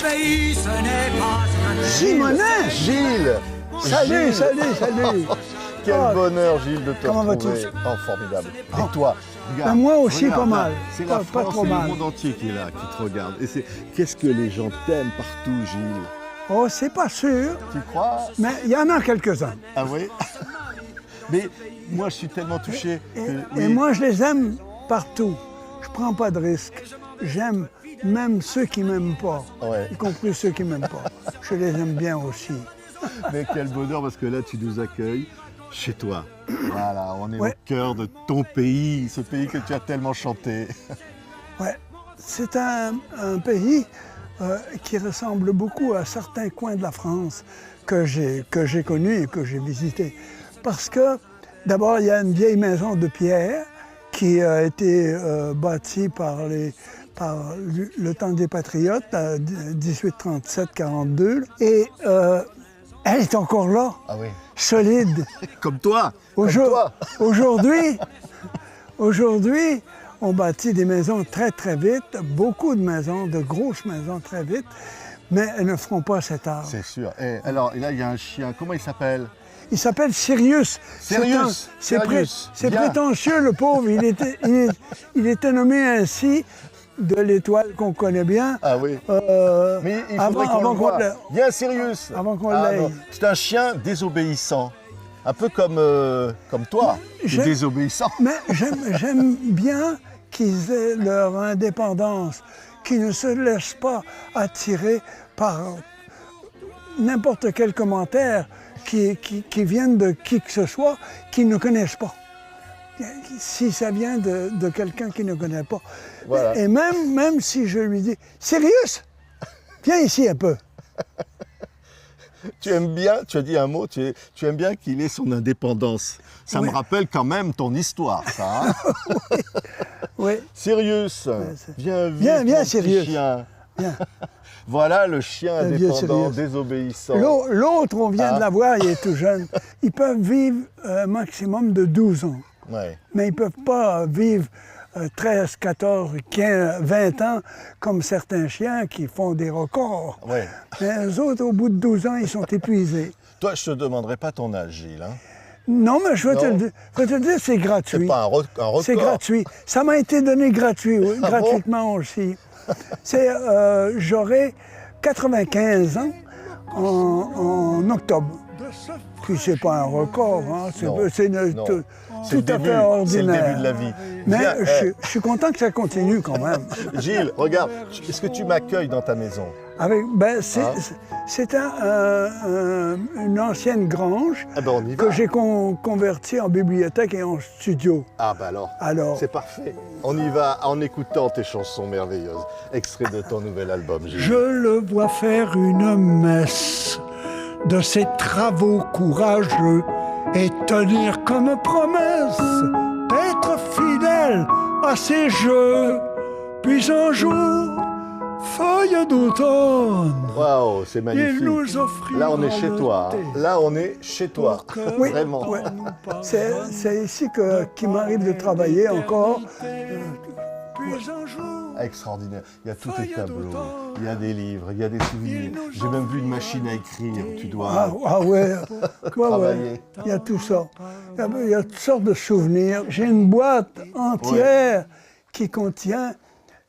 pays, ce n'est pas un Simonet! Gilles! Salut, Gilles. salut! Quel Oh, bonheur, Gilles, de te comment retrouver. vas-tu? Oh, formidable. Et toi, regarde. Ben, moi aussi, regarde, pas mal. C'est la Pas France trop et mal. le monde entier qui est là, qui te regarde. Et qu'est-ce que les gens t'aiment partout, Gilles? Oh, c'est pas sûr, Tu crois? mais il y en a quelques-uns. Ah oui? Mais moi, je suis tellement touché. Et moi, je les aime partout. Je prends pas de risques. J'aime même ceux qui m'aiment pas, Ouais. y compris ceux qui m'aiment pas. Je les aime bien aussi. Mais quel bonheur, parce que là, tu nous accueilles chez toi. Voilà, on est Ouais. au cœur de ton pays, ce pays que tu as tellement chanté. Ouais, c'est un pays qui ressemble beaucoup à certains coins de la France que j'ai connus et que j'ai visités. Parce que, d'abord, il y a une vieille maison de pierre qui a été bâtie par le temps des Patriotes, 1837-42. Et elle est encore là, Ah oui. solide. Comme toi. Comme toi. Aujourd'hui, on bâtit des maisons très, très vite, beaucoup de maisons, de grosses maisons très vite, mais elles ne feront pas cet art. C'est sûr. Et alors, là, il y a un chien. Comment il s'appelle? Il s'appelle Sirius. Sirius. C'est Sirius. c'est Bien. prétentieux, le pauvre. Il était nommé ainsi de l'étoile qu'on connaît bien. Ah oui. Mais il faudrait qu'on le voie. Viens, Sirius. Avant qu'on Ah, l'aille. non. C'est un chien désobéissant. Un peu comme toi. J'aime- Désobéissant. Mais j'aime bien qu'ils aient leur indépendance, qu'ils ne se laissent pas attirer par n'importe quel commentaire qui viennent de qui que ce soit qu'ils ne connaissent pas. Si ça vient de quelqu'un qui ne connaît pas. Voilà. Et même si je lui dis « Sirius, viens ici un peu ». Tu aimes bien, tu as dit un mot, tu aimes bien qu'il ait son indépendance. Ça Oui. me rappelle quand même ton histoire, ça. Hein. Oui, Sirius, viens vite, Viens, mon petit Sirius. chien. viens. Voilà le chien Le vieux indépendant, Sirius. désobéissant. L'autre, on vient Ah. de l'avoir, il est tout jeune. Ils peuvent vivre un maximum de 12 ans. Ouais. Mais ils ne peuvent pas vivre 13, 14, 15, 20 ans comme certains chiens qui font des records. Ouais. Mais eux autres, au bout de 12 ans, ils sont épuisés. Toi, je ne te demanderai pas ton âge, Gilles. Hein. Non, mais je vais te Non. le dire, c'est C'est gratuit. pas un record. C'est gratuit. Ça m'a été donné gratuit, oui, Ah bon? gratuitement aussi. J'aurai 95 ans en octobre. Puis c'est pas un record, hein, Non, c'est non. tout C'est le à début, fait ordinaire. c'est le début de la vie. Mais Viens, je suis content que ça continue quand même. Gilles, regarde, est-ce que tu m'accueilles dans ta maison? C'est une ancienne grange Ah ben on y va. que j'ai convertie en bibliothèque et en studio. Ah bah Alors, c'est parfait. On y va en écoutant tes chansons merveilleuses. Extrait de ton nouvel album, Gilles. je le vois faire une messe de ses travaux courageux et tenir comme promesse d'être fidèle à ses jeux. Puis un jour, feuille d'automne, Waouh, c'est magnifique. il nous offrit Là, on est chez toi. Hein. Là, on est chez toi. Oui, Vraiment. ouais. C'est ici qu'il m'arrive de travailler encore. Puis un jour, Extraordinaire. Il y a tous tes tableaux, il y a des livres, il y a des souvenirs. J'ai même vu une machine à écrire. Tu dois ouais, travailler. il y a tout ça. Il y a toutes sortes de souvenirs. J'ai une boîte entière qui contient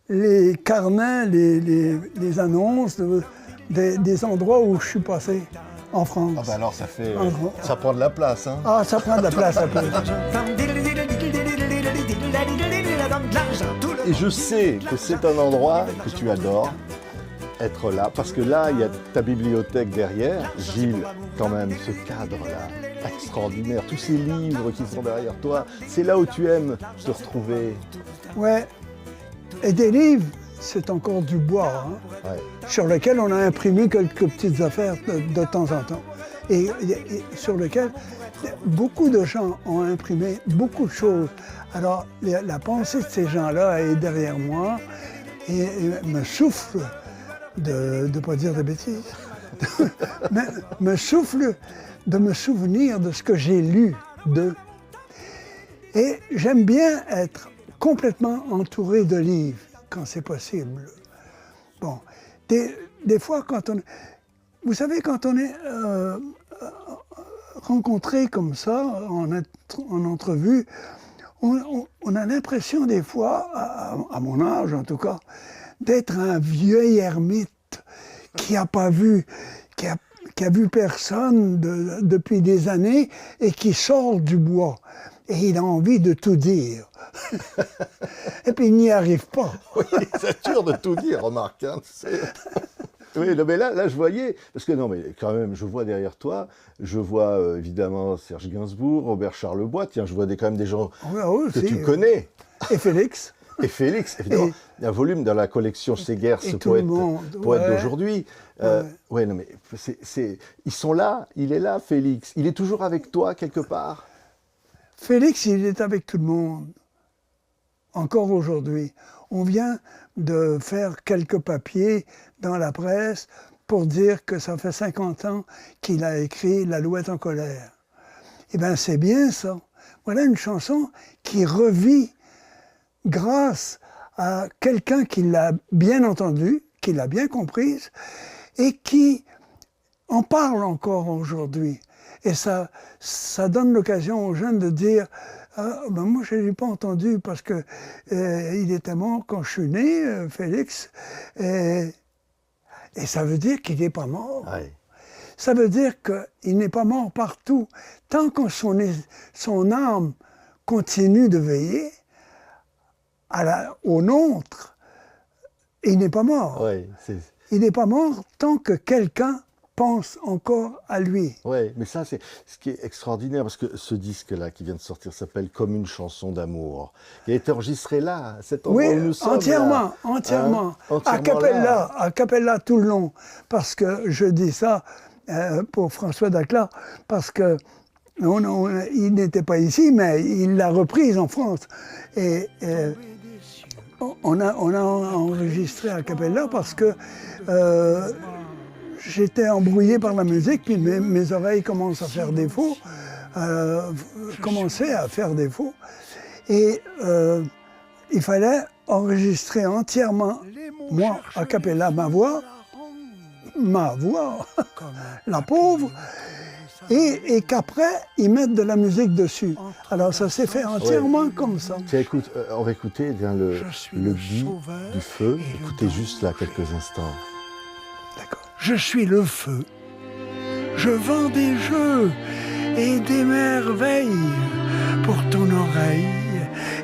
les carnets, les annonces des endroits où je suis passé en France. Ah bah alors ça fait, Ah, bon. ça prend de la place, hein. Ah, ça prend de la place un peu. Et je sais que c'est un endroit que tu adores, être là, parce que là, il y a ta bibliothèque derrière. Gilles, quand même, ce cadre-là, extraordinaire, tous ces livres qui sont derrière toi, c'est là où tu aimes te retrouver. Ouais. Et des livres, c'est encore du bois, hein, Ouais. sur lequel on a imprimé quelques petites affaires de temps en temps. Et sur lequel beaucoup de gens ont imprimé beaucoup de choses. Alors, la pensée de ces gens-là est derrière moi et me souffle de ne pas dire de bêtises, me souffle de me souvenir de ce que j'ai lu d'eux. Et j'aime bien être complètement entouré de livres, quand c'est possible. Bon, des fois, vous savez, quand on est rencontré comme ça, en entrevue, on a l'impression des fois, à mon âge en tout cas, d'être un vieil ermite qui n'a pas vu, qui a vu personne depuis des années et qui sort du bois. Et il a envie de tout dire. Et puis il n'y arrive pas. Oui, c'est dur de tout dire, remarque. Hein, oui, non, mais là, je voyais, parce que non, mais quand même, je vois derrière toi, je vois évidemment Serge Gainsbourg, Robert Charlebois, tiens, je vois quand même des gens que tu connais. Et Félix. Et Félix, évidemment. Il y a un volume dans la collection Segers, poète d'aujourd'hui. Ouais, non, mais ils sont là, il est là, Félix. Il est toujours avec toi, quelque part. Félix, il est avec tout le monde, encore aujourd'hui. On vient de faire quelques papiers dans la presse pour dire que ça fait 50 ans qu'il a écrit L'Alouette en colère. Eh bien, c'est bien ça. Voilà une chanson qui revit grâce à quelqu'un qui l'a bien entendue, qui l'a bien comprise et qui en parle encore aujourd'hui. Et ça donne l'occasion aux jeunes de dire ah, ben moi je ne l'ai pas entendu parce que il était mort quand je suis né, Félix. Et ça veut dire qu'il n'est pas mort. Ouais. Ça veut dire qu'il n'est pas mort partout. Tant que son âme continue de veiller au nôtre, il n'est pas mort. Ouais, il n'est pas mort tant que quelqu'un pense encore à lui. Oui, mais ça, c'est ce qui est extraordinaire, parce que ce disque-là qui vient de sortir s'appelle Comme une chanson d'amour. Il a été enregistré là, à cet endroit où nous sommes. Entièrement. Hein, A cappella tout le long. Parce que je dis ça pour François Dacla, parce que il n'était pas ici, mais il l'a reprise en France. Et on a enregistré a cappella parce que j'étais embrouillé par la musique, puis mes oreilles commencent à faire défaut, commençaient à faire défaut. Et il fallait enregistrer entièrement, moi, a cappella, ma voix, la pauvre, et qu'après, ils mettent de la musique dessus. Alors ça s'est fait entièrement comme ça. Tiens, écoute, on va écouter le Guy du Feu. Écoutez juste là quelques instants. D'accord. Je suis le feu, je vends des jeux et des merveilles pour ton oreille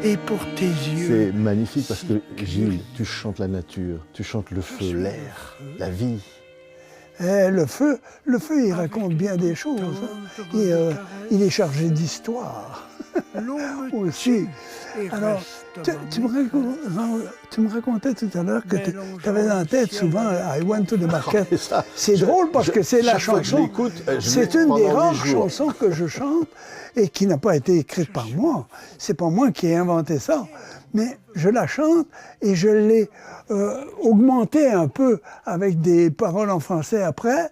et pour tes yeux. C'est magnifique parce que, Gilles, tu chantes la nature, tu chantes le feu, l'air, la vie. Le feu, il raconte bien des choses. Hein. Il est chargé d'histoire aussi. Alors, tu me racontais tout à l'heure que tu avais en tête souvent I Went to the Market. C'est drôle parce que c'est la chanson. C'est une des rares chansons que je chante et qui n'a pas été écrite par moi. C'est pas moi qui ai inventé ça. Mais je la chante et je l'ai augmentée un peu avec des paroles en français après.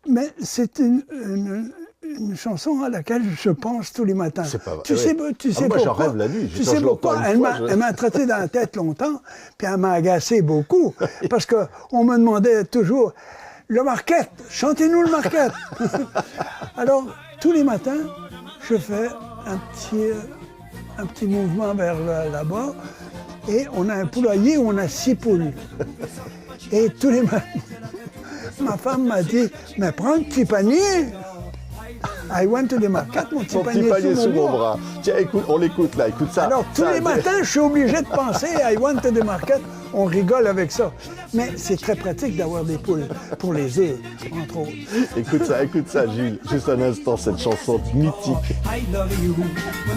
Mais c'est une chanson à laquelle je pense tous les matins. Tu sais moi, pourquoi? j'en rêve la nuit. Tu sais pourquoi? Elle m'a traité dans la tête longtemps, puis elle m'a agacé beaucoup. Parce qu'on me demandait toujours, le Marquette, chantez-nous le Marquette. Alors, tous les matins, je fais un petit mouvement vers là-bas, et on a un poulailler où on a 6 poules. Et tous les matins, ma femme m'a dit, mais prends un petit panier. I went to the market, mon petit panier sous mon bras. Tiens, écoute, on l'écoute là, écoute ça. Alors, tous les matins, je suis obligé de penser I went to the market. On rigole avec ça. Mais c'est très pratique d'avoir des poules pour les œufs, entre autres. Écoute ça, Gilles. Juste un instant, cette chanson mythique. I love you,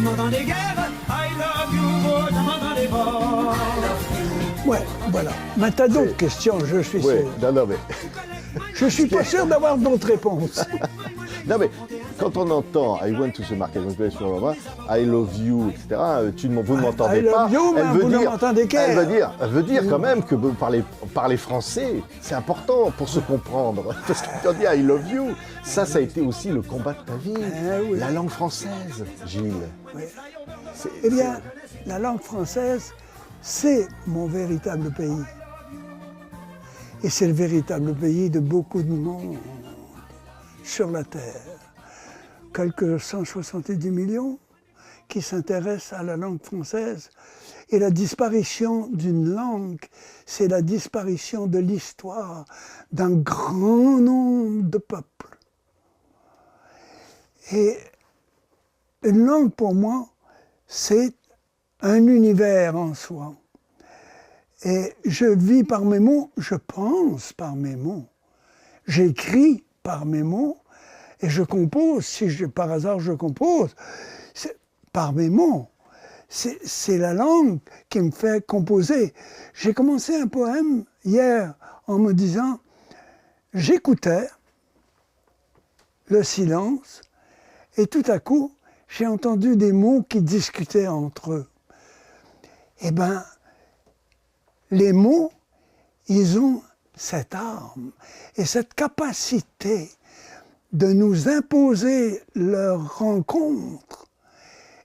pendant les guerres. I love you, pendant les morts. Ouais, voilà. Mais t'as d'autres questions, je suis sûr. Non, mais... Je suis pas sûr d'avoir d'autres réponses. Non, mais quand on entend I went to the market, I love you, etc., vous ne m'entendez pas. Elle veut dire quand même que parler français, c'est important pour se comprendre. Parce que quand on dit I love you, ça a été aussi le combat de ta vie. La langue française, Gilles. Oui. Eh bien, la langue française, c'est mon véritable pays. Et c'est le véritable pays de beaucoup de monde sur la Terre. Quelques 170 millions qui s'intéressent à la langue française. Et la disparition d'une langue, c'est la disparition de l'histoire d'un grand nombre de peuples. Et une langue, pour moi, c'est un univers en soi. Et je vis par mes mots, je pense par mes mots, j'écris par mes mots, et je compose, si par hasard je compose, par mes mots. C'est la langue qui me fait composer. J'ai commencé un poème hier en me disant, j'écoutais le silence, et tout à coup, j'ai entendu des mots qui discutaient entre eux. Eh bien, les mots, ils ont cette arme et cette capacité de nous imposer leur rencontre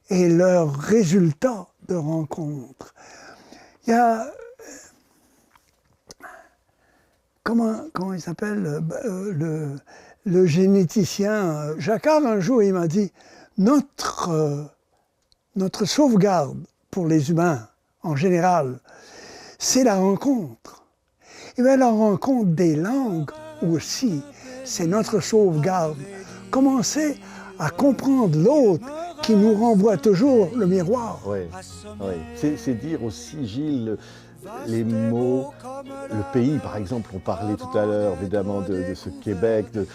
et leurs résultats de rencontre. Il y a... Comment il s'appelle le généticien Jacquard, un jour, il m'a dit « Notre sauvegarde pour les humains, en général, c'est la rencontre. » Et bien la rencontre des langues aussi, c'est notre sauvegarde. Commencer à comprendre l'autre qui nous renvoie toujours le miroir. Oui, oui. C'est dire aussi, Gilles, les mots, le pays, par exemple, on parlait tout à l'heure évidemment de ce Québec, de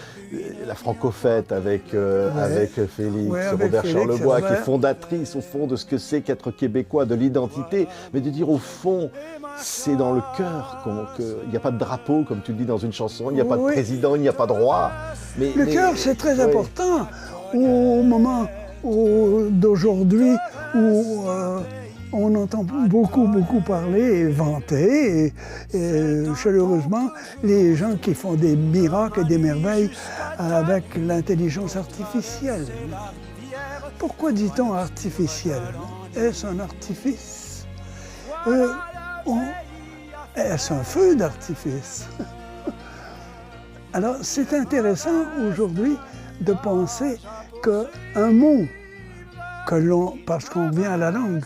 la Francofête avec Félix, Robert Charlebois, qui est fondatrice au fond de ce que c'est qu'être québécois, de l'identité, mais de dire au fond, c'est dans le cœur qu'il n'y a pas de drapeau, comme tu le dis dans une chanson, il n'y a pas de président, il n'y a pas de roi. Le cœur, c'est très important au moment d'aujourd'hui où on entend beaucoup parler et vanter, et chaleureusement, les gens qui font des miracles et des merveilles avec l'intelligence artificielle. Pourquoi dit-on artificiel? Est-ce un artifice? Est-ce un feu d'artifice? Alors, c'est intéressant aujourd'hui de penser qu'un mot, parce qu'on revient à la langue,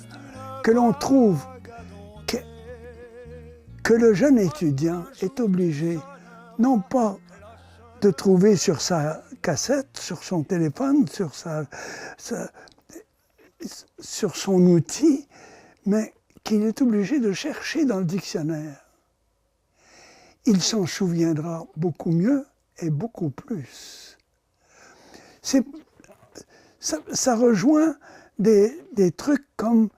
que l'on trouve que le jeune étudiant est obligé, non pas de trouver sur sa cassette, sur son téléphone, sur son outil, mais qu'il est obligé de chercher dans le dictionnaire. Il s'en souviendra beaucoup mieux et beaucoup plus. Ça rejoint des trucs comme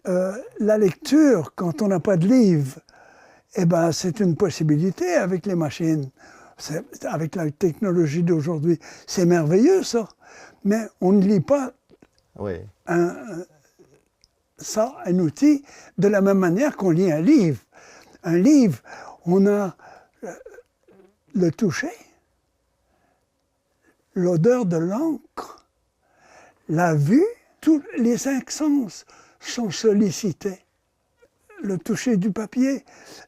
la lecture, quand on n'a pas de livre, eh ben, c'est une possibilité avec les machines, avec la technologie d'aujourd'hui. C'est merveilleux, ça, mais on ne lit pas un outil de la même manière qu'on lit un livre. Un livre, on a le toucher, l'odeur de l'encre, la vue, tous les 5 sens sont sollicités. Le toucher du papier,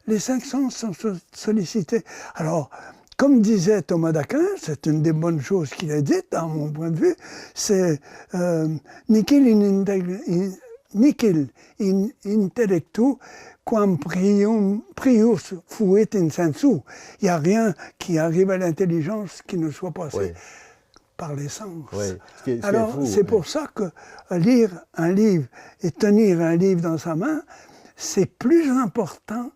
les 5 sens sont sollicités. Alors, comme disait Thomas d'Aquin, c'est une des bonnes choses qu'il a dites, à mon point de vue, c'est nihil in intellectu quam prius fuit in sensu. Il n'y a rien qui arrive à l'intelligence qui ne soit passé par les sens. Alors, c'est pour ça que lire un livre et tenir un livre dans sa main, c'est plus important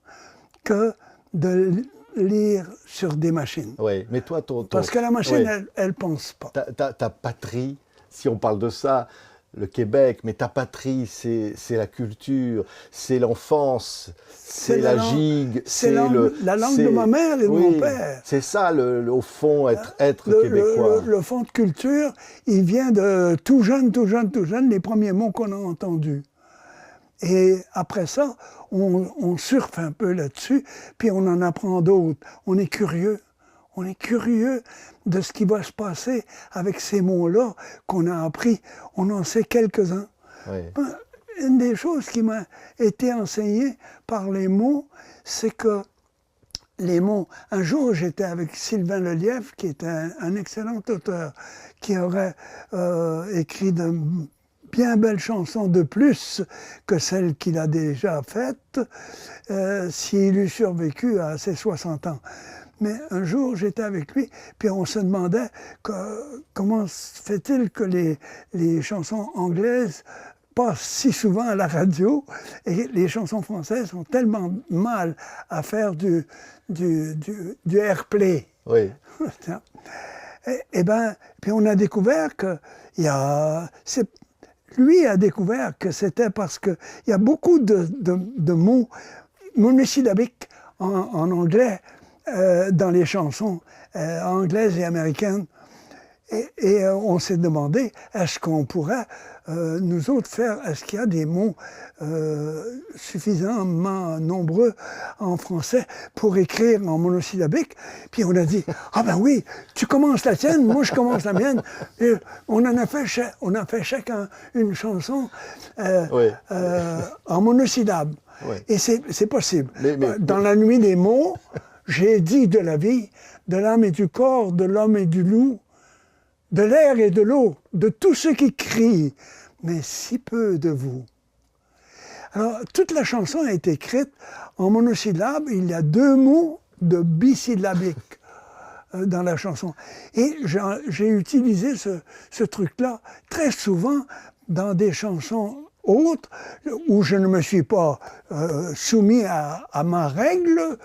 que de lire sur des machines. Oui, mais toi, parce que la machine, elle ne pense pas. Ta patrie, si on parle de ça, le Québec, mais ta patrie, c'est la culture, c'est l'enfance, c'est la gigue, c'est la langue de ma mère et de mon père. C'est ça, au fond, être québécois. Le fond de culture, il vient de tout jeune, les premiers mots qu'on a entendus. Et après ça, on surfe un peu là-dessus, puis on en apprend d'autres. On est curieux. On est curieux de ce qui va se passer avec ces mots-là qu'on a appris. On en sait quelques-uns. Une des choses qui m'a été enseignée par les mots, c'est que les mots. Un jour, j'étais avec Sylvain Lelièvre, qui est un excellent auteur, qui aurait écrit de bien belles chansons de plus que celles qu'il a déjà faites, s'il eût survécu à ses 60 ans. Mais un jour, j'étais avec lui, puis on se demandait comment se fait-il que les chansons anglaises passent si souvent à la radio et les chansons françaises ont tellement mal à faire du airplay. Oui. Et ben, puis on a découvert que lui a découvert que c'était parce qu'il y a beaucoup de mots monosyllabiques en anglais dans les chansons anglaises et américaines. Et on s'est demandé, est-ce qu'on pourrait, nous autres, est-ce qu'il y a des mots suffisamment nombreux en français pour écrire en monosyllabique? Puis on a dit, ah ben oui, tu commences la tienne, moi je commence la mienne. Et on a fait chacun une chanson en monosyllabe. Oui. Et c'est possible. Dans Mais- la nuit des mots, j'ai dit de la vie, de l'âme et du corps, de l'homme et du loup, de l'air et de l'eau, de tout ce qui crie, mais si peu de vous. Alors, toute la chanson a été écrite en monosyllabe. Il y a 2 mots de bisyllabique dans la chanson. Et j'ai utilisé ce truc-là très souvent dans des chansons autres où je ne me suis pas soumis à ma règle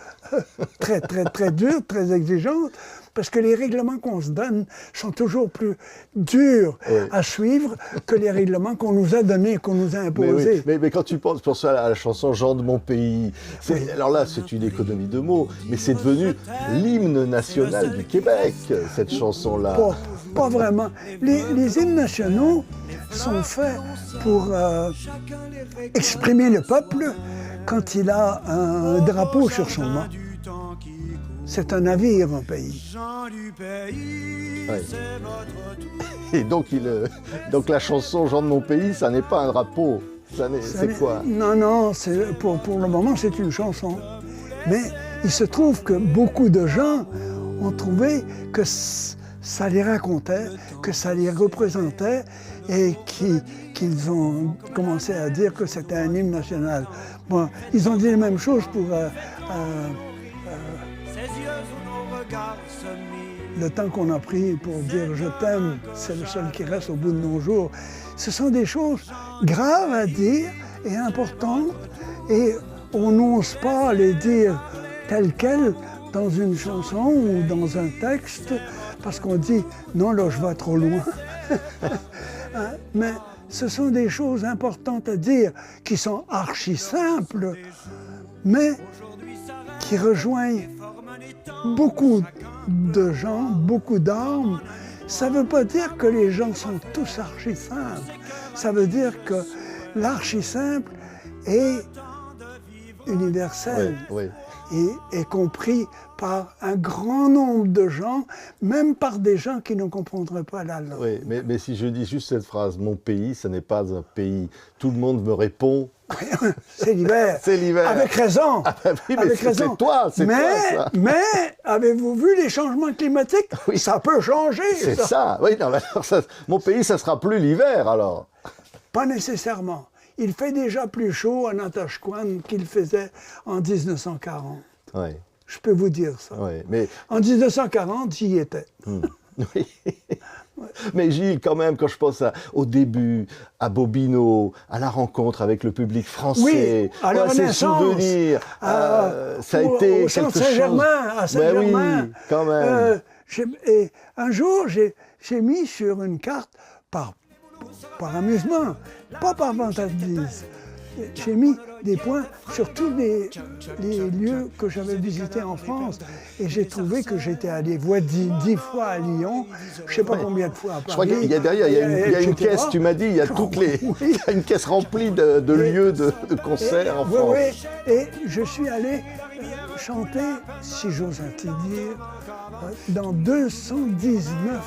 très, très, très dure, très exigeante, parce que les règlements qu'on se donne sont toujours plus durs à suivre que les règlements qu'on nous a donnés, qu'on nous a imposés. Mais quand tu penses pour ça à la chanson Jean de mon pays, alors là c'est une économie de mots, mais c'est devenu l'hymne national du Québec, cette chanson-là. Pas vraiment. Les hymnes nationaux sont faits pour exprimer le peuple quand il a un drapeau sur son mât. C'est un navire, un pays. Ouais. Et donc, donc la chanson Jean de mon pays, ça n'est pas un drapeau. C'est quoi? Non, pour le moment, c'est une chanson. Mais il se trouve que beaucoup de gens ont trouvé que ça les racontait, que ça les représentait et qu'ils ont commencé à dire que c'était un hymne national. Bon, ils ont dit la même chose pour le temps qu'on a pris pour dire « je t'aime », c'est le seul qui reste au bout de nos jours. Ce sont des choses graves à dire et importantes, et on n'ose pas les dire telles quelles dans une chanson ou dans un texte, parce qu'on dit « non, là, je vais trop loin ». Mais ce sont des choses importantes à dire, qui sont archi simples, mais qui rejoignent beaucoup de gens, beaucoup d'âmes. Ça ne veut pas dire que les gens sont tous archi simples. Ça veut dire que l'archi simple est universel et est compris par un grand nombre de gens, même par des gens qui ne comprendraient pas la langue. Oui, mais si je dis juste cette phrase, mon pays, ce n'est pas un pays. Tout le monde me répond. C'est l'hiver. C'est l'hiver. Avec raison. Ah ben oui, mais avec raison. C'est toi, c'est toi, ça. Mais avez-vous vu les changements climatiques? Oui. Ça peut changer. C'est ça. Oui, non, mais alors mon pays, ça sera plus l'hiver alors. Pas nécessairement. Il fait déjà plus chaud à Natashquan qu'il faisait en 1940. Oui. Je peux vous dire ça. Oui, mais... En 1940, j'y étais. Oui. Mais Gilles, quand même, quand je pense au début, à Bobino, à la rencontre avec le public français, à la ces Renaissance, souvenirs, ça a été au Centre quelque chose... Saint-Germain, à Saint-Germain. Oui, quand même. Et un jour, j'ai mis sur une carte, par amusement, pas par vantardise, j'ai mis des points sur tous les lieux que j'avais visités en France, et j'ai trouvé que j'étais allé 10 fois à Lyon, je ne sais pas combien de fois à Paris. Je crois qu'il y a derrière, il y a une caisse, tu m'as dit, il y a il y a une caisse remplie de lieux de concerts en France. Oui, et je suis allé chanter, si j'ose ainsi dire, dans 219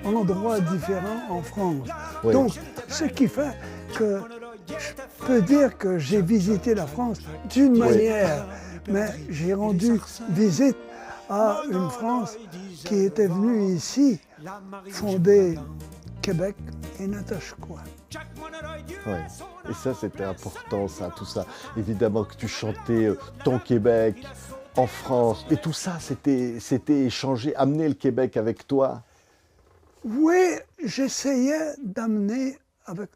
endroits différents en France. Oui. Donc, ce qui fait que je peux dire que j'ai visité la France d'une manière, mais j'ai rendu visite à une France qui était venue ici fonder Québec et Natashquan. Ouais. Et ça, c'était important, ça, tout ça. Évidemment que tu chantais ton Québec en France. Et tout ça, c'était échangé, amener le Québec avec toi. Oui, j'essayais d'amener avec...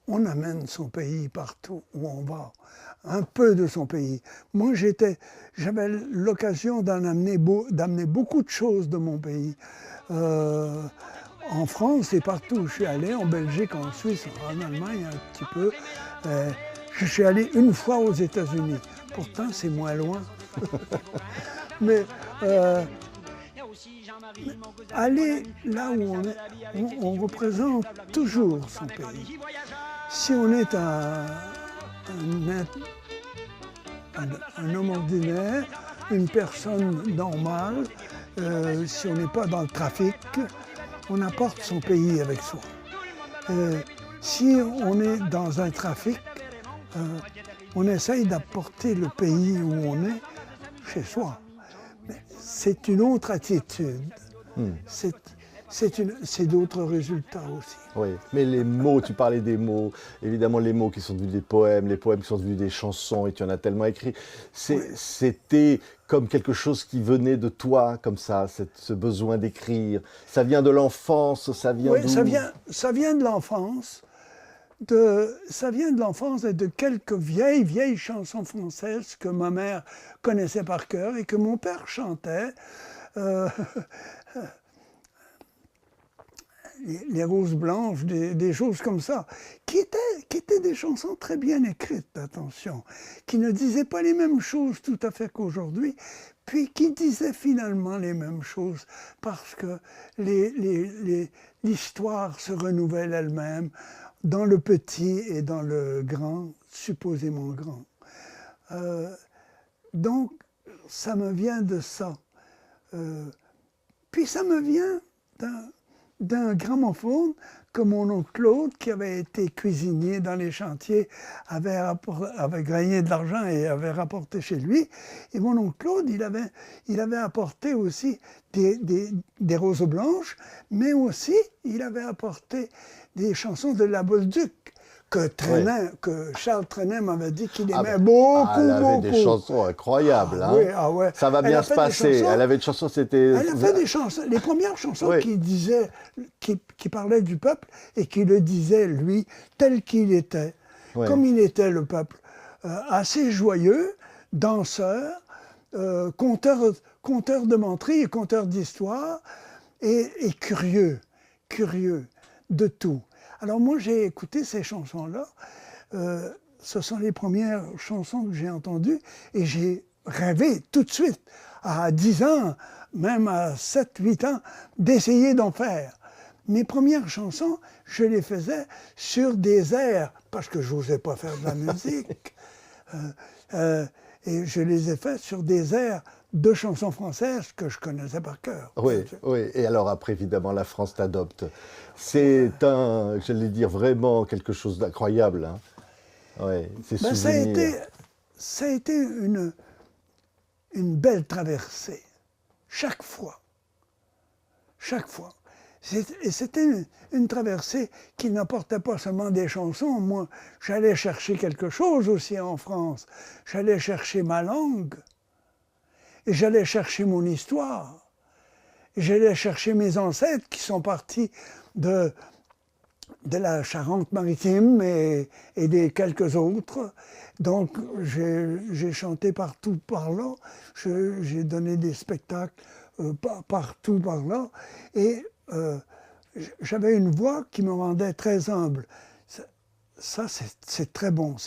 On amène son pays partout où on va, un peu de son pays. Moi, j'avais l'occasion d'amener beaucoup de choses de mon pays. En France et partout où je suis allé, en Belgique, en Suisse, en Allemagne un petit peu. Je suis allé une fois aux États-Unis. Pourtant, c'est moins loin. Mais aller là où on est, on représente toujours son pays. Si on est un homme ordinaire, une personne normale, si on n'est pas dans le trafic, on apporte son pays avec soi. Si on est dans un trafic, on essaye d'apporter le pays où on est chez soi. Mais c'est une autre attitude. C'est d'autres résultats aussi. Oui, mais les mots, tu parlais des mots, évidemment les mots qui sont devenus des poèmes, les poèmes qui sont devenus des chansons, et tu en as tellement écrit. C'était comme quelque chose qui venait de toi, comme ça, ce besoin d'écrire. Ça vient de l'enfance, ça vient d'où? Ça vient de l'enfance. Ça vient de l'enfance et de quelques vieilles chansons françaises que ma mère connaissait par cœur et que mon père chantait. Les roses blanches, des choses comme ça, qui étaient des chansons très bien écrites, attention, qui ne disaient pas les mêmes choses tout à fait qu'aujourd'hui, puis qui disaient finalement les mêmes choses, parce que l'histoire se renouvelle elle-même dans le petit et dans le grand, supposément grand. Donc, ça me vient de ça. Puis ça me vient d'un gramophone que mon oncle Claude, qui avait été cuisinier dans les chantiers, avait gagné de l'argent et avait rapporté chez lui. Et mon oncle Claude, il avait apporté aussi des roses blanches, mais aussi il avait apporté des chansons de la Bolduc que Charles Trenet m'avait dit qu'il aimait beaucoup. Elle avait des chansons incroyables. Ouais. Ça va bien se passer. Elle avait des chansons, Elle a fait des chansons. Les premières chansons qui parlaient du peuple et qui le disaient, lui, tel qu'il était, comme il était le peuple. Assez joyeux, danseur, conteur de menteries et conteur d'histoires, et curieux de tout. Alors moi, j'ai écouté ces chansons-là. Ce sont les premières chansons que j'ai entendues et j'ai rêvé tout de suite, à 10 ans, même à 7, 8 ans, d'essayer d'en faire. Mes premières chansons, je les faisais sur des airs, parce que je n'osais pas faire de la musique. Et je les ai faites sur des airs de chansons françaises que je connaissais par cœur. Oui. Et alors après, évidemment, la France t'adopte. C'est j'allais dire, vraiment quelque chose d'incroyable. Hein. Ouais, ces souvenirs. Ça a été une belle traversée. Chaque fois. Et c'était une traversée qui n'apportait pas seulement des chansons. Moi, j'allais chercher quelque chose aussi en France. J'allais chercher ma langue. Et j'allais chercher mon histoire. Et j'allais chercher mes ancêtres qui sont partis de la Charente-Maritime et des quelques autres. Donc, j'ai chanté partout par là. J'ai donné des spectacles partout par là. Et j'avais une voix qui me rendait très humble. Ça, c'est très bon,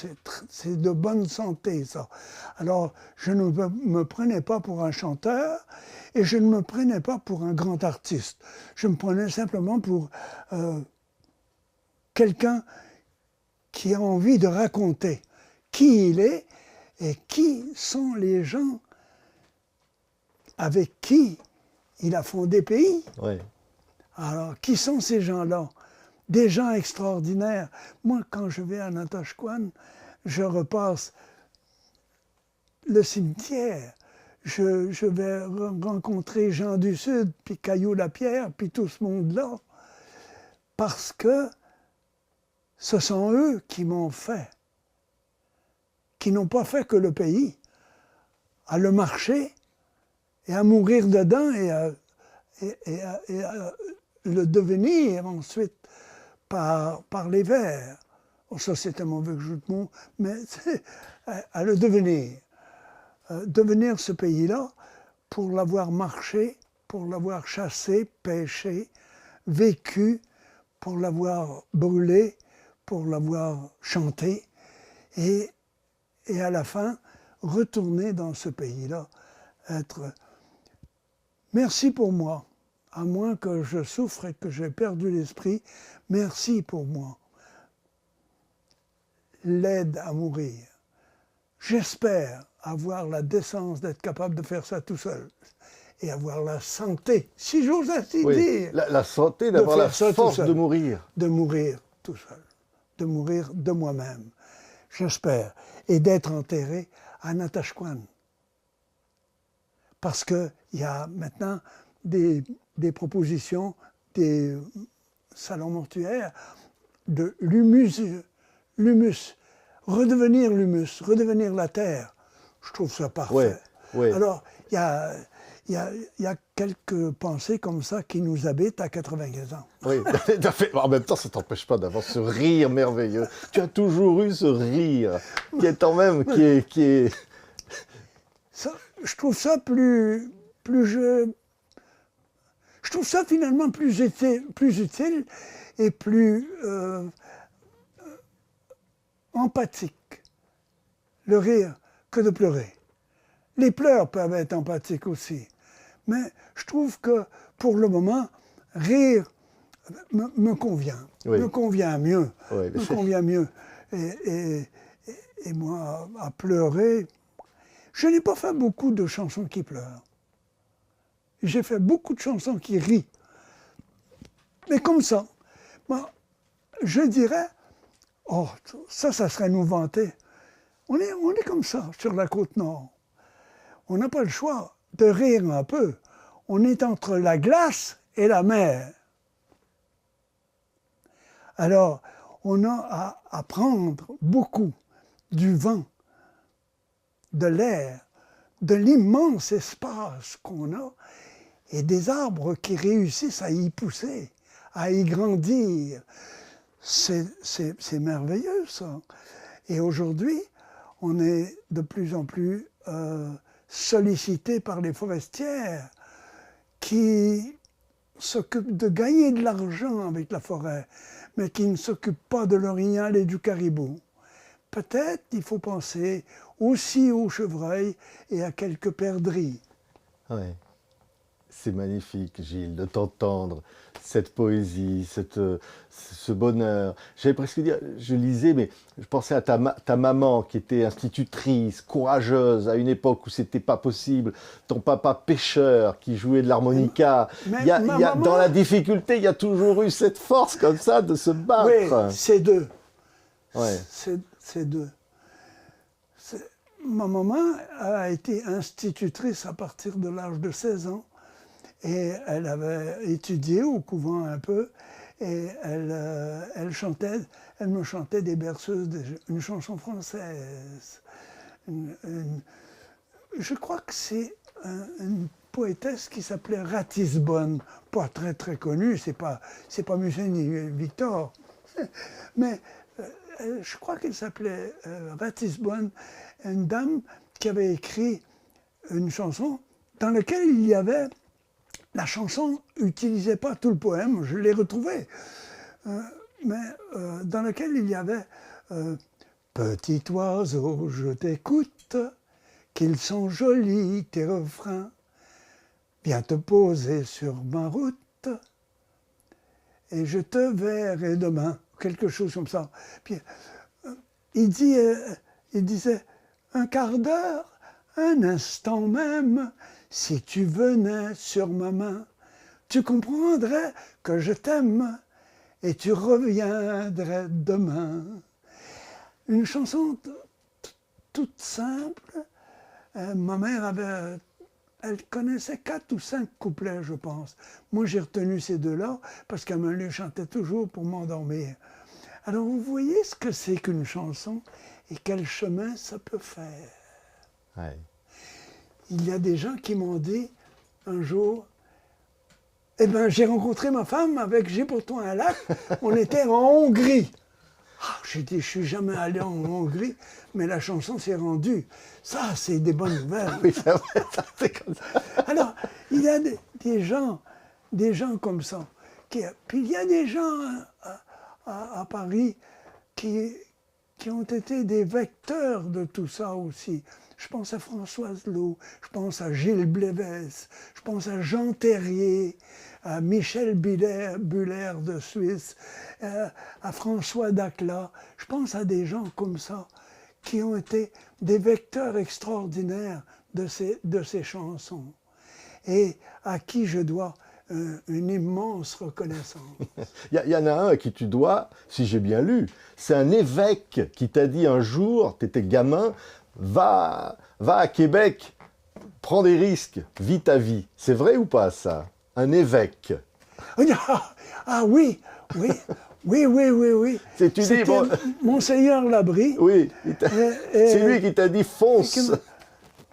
c'est de bonne santé, ça. Alors, je ne me prenais pas pour un chanteur et je ne me prenais pas pour un grand artiste. Je me prenais simplement pour quelqu'un qui a envie de raconter qui il est et qui sont les gens avec qui il a fondé pays. Oui. Alors, qui sont ces gens-là? des gens extraordinaires. Moi, quand je vais à Natashquan, je repasse le cimetière. Je vais rencontrer Jean du Sud, puis Caillou Lapierre, puis tout ce monde-là, parce que ce sont eux qui m'ont fait, qui n'ont pas fait que le pays, à le marcher et à mourir dedans et à le devenir ensuite par les vers. Oh, ça, c'est un mauvais jeu de mots, mais à le devenir. Devenir ce pays-là pour l'avoir marché, pour l'avoir chassé, pêché, vécu, pour l'avoir brûlé, pour l'avoir chanté, et à la fin, retourner dans ce pays-là, être... Merci pour moi, à moins que je souffre et que j'ai perdu l'esprit, merci pour moi. L'aide à mourir. J'espère avoir la décence d'être capable de faire ça tout seul et avoir la santé, si j'ose ainsi dire. La santé, d'avoir la force de mourir. De mourir tout seul, de mourir de moi-même, j'espère, et d'être enterré à Natashquan. Parce qu'il y a maintenant des propositions, des salons mortuaires, de l'humus, redevenir l'humus, redevenir la terre. Je trouve ça parfait. Oui. Alors, il y a quelques pensées comme ça qui nous habitent à 95 ans. Oui, en même temps, ça ne t'empêche pas d'avoir ce rire merveilleux. Tu as toujours eu ce rire qui est quand même... qui est... Ça, je trouve ça je trouve ça finalement plus utile et plus empathique, le rire, que de pleurer. Les pleurs peuvent être empathiques aussi, mais je trouve que pour le moment, rire me convient, me convient mieux, me convient mieux. Et moi, à pleurer, je n'ai pas fait beaucoup de chansons qui pleurent. J'ai fait beaucoup de chansons qui rient. Mais comme ça, moi, je dirais, oh, ça serait nous vanter. On est comme ça, sur la côte nord. On n'a pas le choix de rire un peu. On est entre la glace et la mer. Alors, on a à apprendre beaucoup du vent, de l'air, de l'immense espace qu'on a, et des arbres qui réussissent à y pousser, à y grandir. C'est merveilleux, ça. Et aujourd'hui, on est de plus en plus sollicité par les forestières qui s'occupent de gagner de l'argent avec la forêt, mais qui ne s'occupent pas de l'orignal et du caribou. Peut-être il faut penser aussi aux chevreuils et à quelques perdrix. Oui. C'est magnifique, Gilles, de t'entendre, cette poésie, ce bonheur. J'allais presque dire, je lisais, mais je pensais à ta maman qui était institutrice, courageuse, à une époque où c'était pas possible. Ton papa pêcheur qui jouait de l'harmonica. Dans la difficulté, il y a toujours eu cette force comme ça de se battre. Oui, c'est deux. Ouais. C'est deux. Ma maman a été institutrice à partir de l'âge de 16 ans. Et elle avait étudié au couvent un peu, et elle me chantait des berceuses, une chanson française. Je crois que c'est une poétesse qui s'appelait Ratisbonne, pas très très connue, c'est pas Musset ni Victor, mais je crois qu'elle s'appelait Ratisbonne, une dame qui avait écrit une chanson dans laquelle il y avait... La chanson n'utilisait pas tout le poème, je l'ai retrouvé, mais dans lequel il y avait Petit oiseau, je t'écoute, qu'ils sont jolis tes refrains, viens te poser sur ma route, et je te verrai demain, quelque chose comme ça. Puis il disait un quart d'heure, un instant même, si tu venais sur ma main, tu comprendrais que je t'aime et tu reviendrais demain. Une chanson toute simple. Ma mère elle connaissait 4 ou 5 couplets, je pense. Moi, j'ai retenu ces 2-là parce qu'elle me les chantait toujours pour m'endormir. Alors, vous voyez ce que c'est qu'une chanson et quel chemin ça peut faire. Ouais. Il y a des gens qui m'ont dit un jour, eh bien, j'ai rencontré ma femme avec J'ai pour toi un lac, on était en Hongrie. Ah, j'ai dit, je suis jamais allé en Hongrie, mais la chanson s'est rendue. Ça, c'est des bonnes nouvelles. Oui, c'est vrai, ça, c'est comme ça. Alors, il y a des gens comme ça. Puis il y a des gens à Paris qui ont été des vecteurs de tout ça aussi. Je pense à Françoise Lô, je pense à Gilles Blévès, je pense à Jean Terrier, à Michel Buller de Suisse, à François Dacla. Je pense à des gens comme ça qui ont été des vecteurs extraordinaires de ces chansons et à qui je dois une immense reconnaissance. Il y en a un à qui tu dois, si j'ai bien lu, c'est un évêque qui t'a dit un jour, tu étais gamin, va à Québec, prends des risques, vis ta vie. C'est vrai ou pas ça? Un évêque. Ah oui. C'était Monseigneur Labrie. Oui, c'est lui qui t'a dit fonce.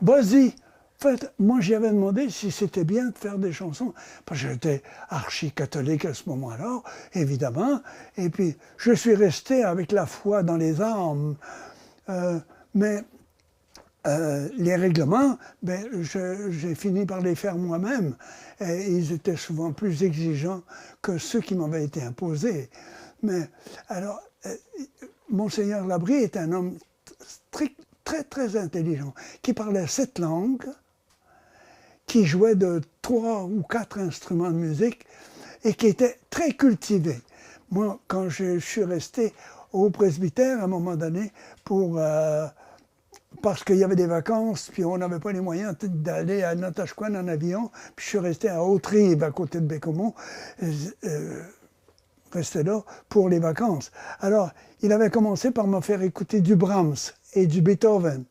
Vas-y. En fait, moi, j'y avais demandé si c'était bien de faire des chansons, parce que j'étais archi-catholique à ce moment-là, évidemment, et puis je suis resté avec la foi dans les armes. Mais les règlements, j'ai fini par les faire moi-même, et ils étaient souvent plus exigeants que ceux qui m'avaient été imposés. Mais alors, Monseigneur Labrie est un homme très intelligent, qui parlait 7 langues, qui jouait de 3 ou 4 instruments de musique et qui était très cultivé. Moi, quand je suis resté au presbytère à un moment donné parce qu'il y avait des vacances, puis on n'avait pas les moyens d'aller à Natashquan en avion, puis je suis resté à Haute-Rive, à côté de Bécomo, resté là pour les vacances. Alors, il avait commencé par me faire écouter du Brahms et du Beethoven.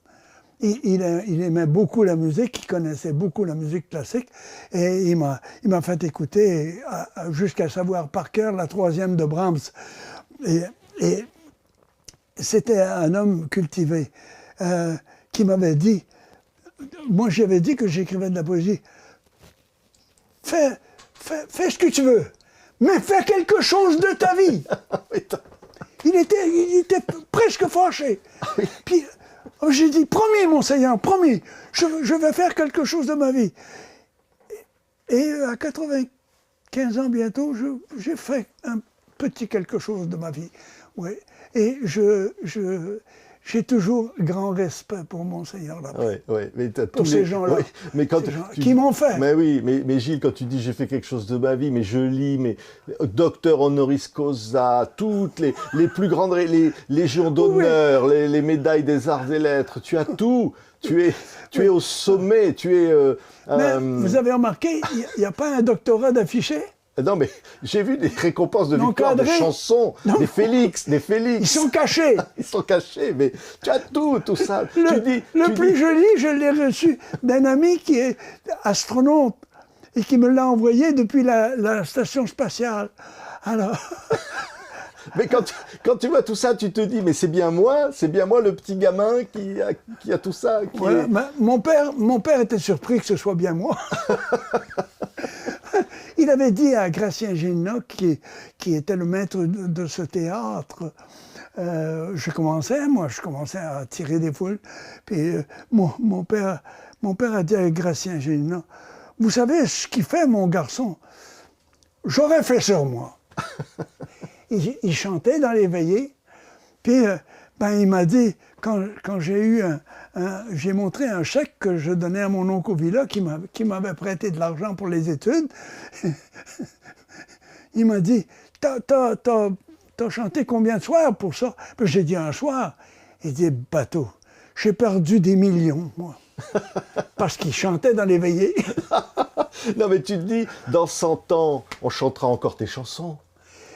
Il aimait beaucoup la musique, il connaissait beaucoup la musique classique, et il m'a fait écouter jusqu'à savoir par cœur la 3e de Brahms. Et c'était un homme cultivé qui m'avait dit, moi j'avais dit que j'écrivais de la poésie, fais ce que tu veux, mais fais quelque chose de ta vie. Il était presque fâché. Puis, j'ai dit, promis, Monseigneur, promis, je vais faire quelque chose de ma vie. Et à 95 ans bientôt, j'ai fait un petit quelque chose de ma vie. Oui. Et j'ai toujours grand respect pour Monseigneur Labrie. Oui, mais pour ces gens-là, qui m'ont fait. Mais oui, mais Gilles, quand tu dis j'ai fait quelque chose de ma vie, mais je lis, mais docteur honoris causa, toutes les plus grandes légions d'honneur, les médailles des arts et lettres, tu as tout. Tu es au sommet, Mais vous avez remarqué, il n'y a pas un doctorat d'affiché? Non, mais j'ai vu des récompenses de victoire, des chansons, des Félix. Ils sont cachés. Ils sont cachés, mais tu as tout ça. Le plus joli, je l'ai reçu d'un ami qui est astronaute et qui me l'a envoyé depuis la station spatiale. Alors... Mais quand tu vois tout ça, tu te dis, mais c'est bien moi le petit gamin qui a tout ça. Mon père était surpris que ce soit bien moi. Il avait dit à Gratien Gélina, qui était le maître de ce théâtre, je commençais à tirer des foules, puis mon père a dit à Gratien Gélina, vous savez ce qu'il fait, mon garçon? J'aurais fait sur moi. Il chantait dans les veillées, puis il m'a dit, quand j'ai montré un chèque que je donnais à mon oncle au villa, qui m'avait prêté de l'argent pour les études, il m'a dit, t'as chanté combien de soirs pour ça? Puis j'ai dit un soir. Il dit, bateau, j'ai perdu des millions, moi. Parce qu'il chantait dans les veillées. Non mais tu te dis, dans 100 ans, on chantera encore tes chansons.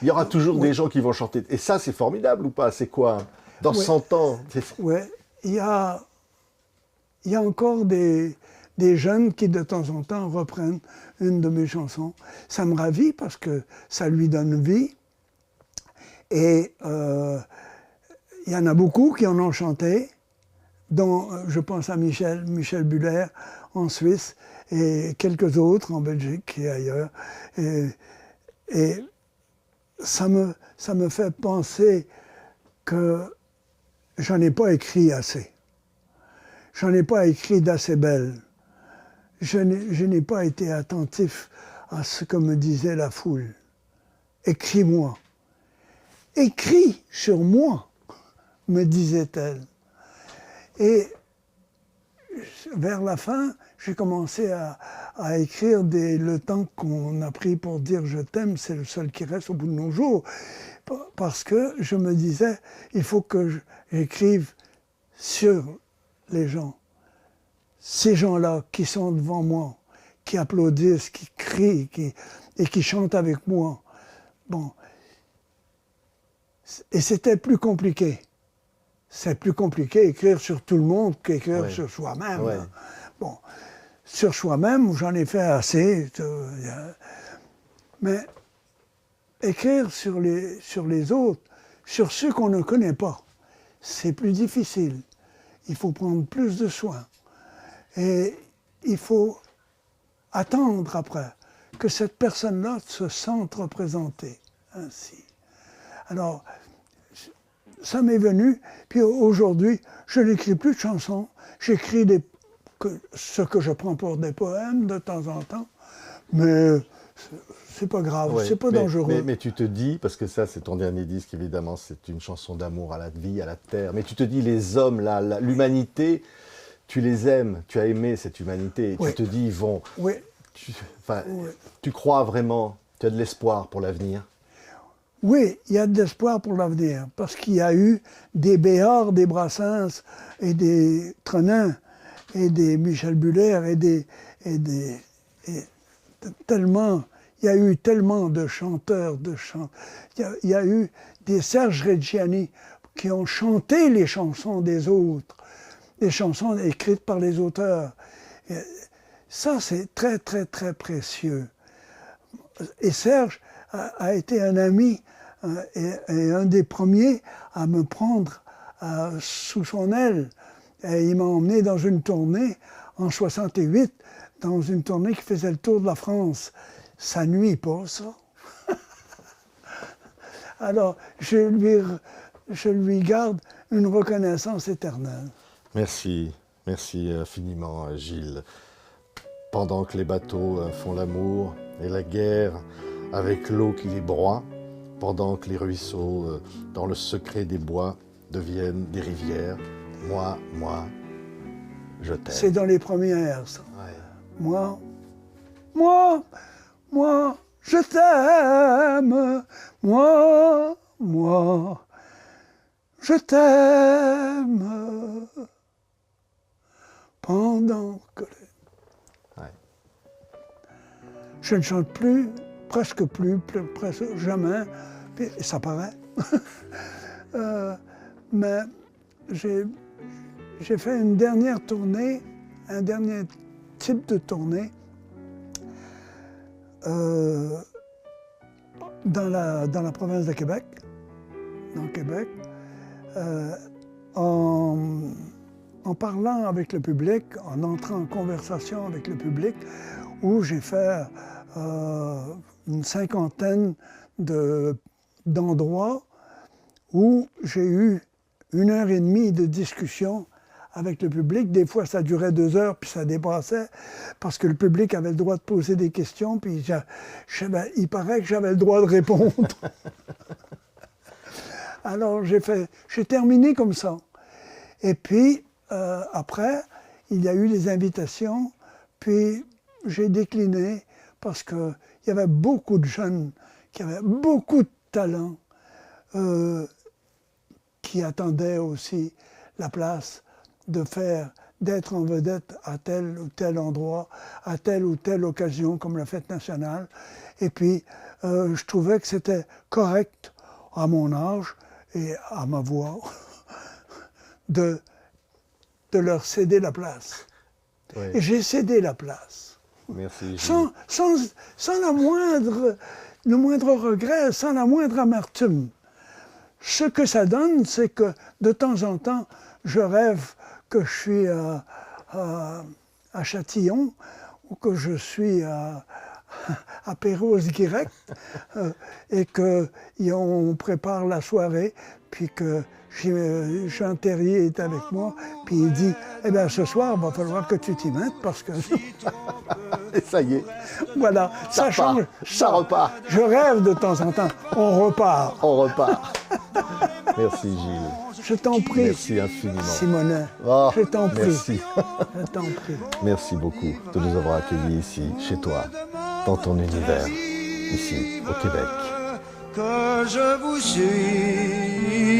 Il y aura toujours des gens qui vont chanter. Et ça, c'est formidable ou pas? C'est quoi? Dans 100 ans Oui, il y a encore des jeunes qui, de temps en temps, reprennent une de mes chansons. Ça me ravit parce que ça lui donne vie. Et il y en a beaucoup qui en ont chanté, dont je pense à Michel Buller en Suisse et quelques autres en Belgique et ailleurs. Et ça me fait penser que j'en ai pas écrit assez. J'en ai pas écrit d'assez belles. Je n'ai pas été attentif à ce que me disait la foule. Écris-moi. Écris sur moi, me disait-elle. Et vers la fin, j'ai commencé à écrire le temps qu'on a pris pour dire je t'aime, c'est le seul qui reste au bout de nos jours. Parce que je me disais, il faut que j'écrive sur les gens. Ces gens-là qui sont devant moi, qui applaudissent, qui crient et qui chantent avec moi. Bon. Et c'était plus compliqué. C'est plus compliqué écrire sur tout le monde qu'écrire sur soi-même. Ouais. Bon, sur soi-même, j'en ai fait assez. Mais écrire sur les autres, sur ceux qu'on ne connaît pas, c'est plus difficile. Il faut prendre plus de soin. Et il faut attendre après que cette personne-là se sente représentée ainsi. Alors, ça m'est venu, puis aujourd'hui, je n'écris plus de chansons, j'écris ce que je prends pour des poèmes de temps en temps, mais c'est pas grave, c'est pas dangereux. Mais tu te dis, parce que ça c'est ton dernier disque évidemment, c'est une chanson d'amour à la vie, à la terre, mais tu te dis les hommes, l'humanité, tu les aimes, tu as aimé cette humanité, tu te dis ils vont... Tu crois vraiment, tu as de l'espoir pour l'avenir? Oui, il y a de l'espoir pour l'avenir, parce qu'il y a eu des Béard, des Brassens, et des Trenin, et des Michel Buller, tellement, il y a eu tellement de chanteurs, il y a eu des Serge Reggiani qui ont chanté les chansons des autres, des chansons écrites par les auteurs. Et ça, c'est très, très, très précieux. Et Serge a été un ami et un des premiers à me prendre sous son aile. Et il m'a emmené dans une tournée en 68, dans une tournée qui faisait le tour de la France. Ça nuit pas, ça. Alors, je lui garde une reconnaissance éternelle. Merci infiniment, Gilles. Pendant que les bateaux font l'amour et la guerre avec l'eau qui les broie, pendant que les ruisseaux, dans le secret des bois, deviennent des rivières, moi, je t'aime. C'est dans les premières, ça. Ouais. Moi, je t'aime. Moi, je t'aime. Pendant que... Je ne chante plus, presque jamais, et ça paraît. Mais j'ai fait une dernière tournée, un dernier type de tournée dans la province de Québec, dans le Québec, en parlant avec le public, en entrant en conversation avec le public, où j'ai fait une cinquantaine d'endroits où j'ai eu 1h30 de discussion avec le public. Des fois, ça durait 2 heures, puis ça dépassait, parce que le public avait le droit de poser des questions, puis il paraît que j'avais le droit de répondre. Alors, j'ai terminé comme ça. Et puis, après, il y a eu des invitations, puis j'ai décliné parce qu'il y avait beaucoup de jeunes qui avaient beaucoup de talent, qui attendaient aussi la place de faire d'être en vedette à tel ou tel endroit, à telle ou telle occasion, comme la fête nationale. Et puis, je trouvais que c'était correct, à mon âge et à ma voix, de leur céder la place. Oui. Et j'ai cédé la place. Merci, Gilles. Sans le moindre regret, sans la moindre amertume. Ce que ça donne, c'est que de temps en temps, je rêve que je suis à Châtillon ou que je suis à Perros-Guirec et qu'on prépare la soirée, puis que Jean Terrier est avec moi, puis il dit « Eh bien, ce soir, il va falloir que tu t'y mettes parce que... » Et ça y est, Voilà, ça repart, change. ça repart. Je rêve de temps en temps, on repart. on repart. Merci, Gilles. Je t'en prie, Merci infiniment. Simonet. Oh, Je t'en prie. merci. Je t'en prie. Merci beaucoup de nous avoir accueillis ici, chez toi, dans ton univers, ici, au Québec. Que je vous suive.